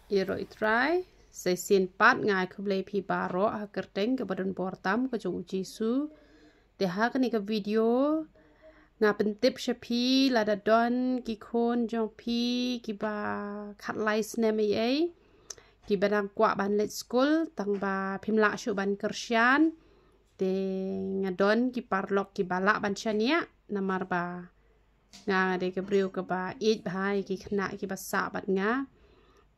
Iro itrai sai sin pat ngai kublai pi baro ha kerteng ke badan portam ke jong jisu te ha ni ke video nga pentip shapi lada don ki khon jong pi ki ba khat lai snem ai ki badang kwa ban let school tang ba phimla shu ban kersian te nga don ki parlok ki bala ban chania namar ba nga de ke briu ke ba it bhai ki khna ki ba sa bat nga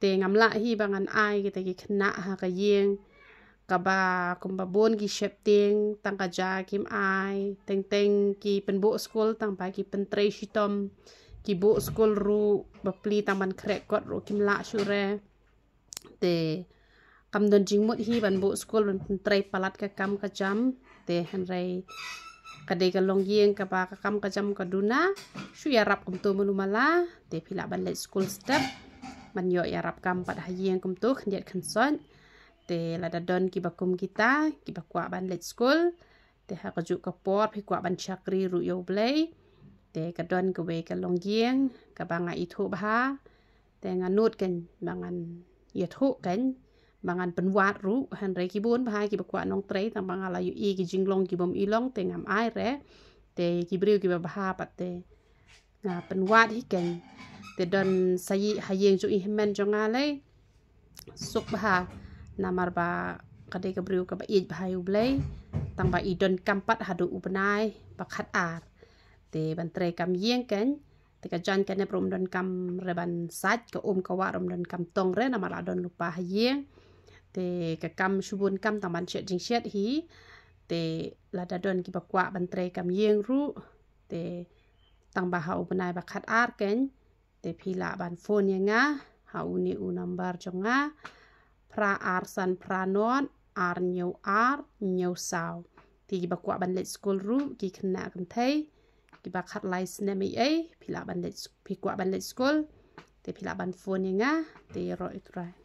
te ngamla hi bangan ai kita ki khna ha ka yeng ka ba kum ba bon ki shepting tang ka ja kim ai teng teng ki penbo school tang ba ki pentre shitom ki bo school ru ba pli tang ban krek kot ru kim la shure te kam don jingmut hi ban bo school ban pentre palat ka kam ka jam te hanrei kadai ka long yeng ka ba ka kam ka jam ka duna shu ya rap kum to mala te phila ban let school step man yo ya rap kam pat hayeng kum tu khndiat khanson te lada don ki bakum kita ki bakwa ban let school te ha ka ju ka por phi kwa ban chakri ru yo blai te ka don ka we ka long yeng ka banga I thu ba te nganut kan bangan ye thu kan bangan penwat ru han re ki bon ba ki bakwa nong trei tang banga la yu I ki jinglong ki bom ilong te ngam ai re te ki briu ki ba pat te nga penwat hi kan te don sayi hayeng ju ihmen jonga le suk ba namar ba kadai ka briu ka ba ij ba yu blai tang ba I don kampat hadu upnai ba khat ar te ban tre kam yeng kan te ka jan kan ne prom don kam reban sat ka ka wa rom don kam tong re namar adon lupa hayeng te ka kam shubun kam tang ban chet jing chet hi te lada don ki ba kwa ban tre kam yeng ru te tang ba ha upnai ba khat ar kan te phila ban phone yang nga ha uni u number jonga pra arsan pranon ar nyau sao ti ba kwa ban let school ru ki khna kan thai ki ba khat lai snem ai phila ban let phi kwa ban let school te phila ban phone yang nga te ro itrai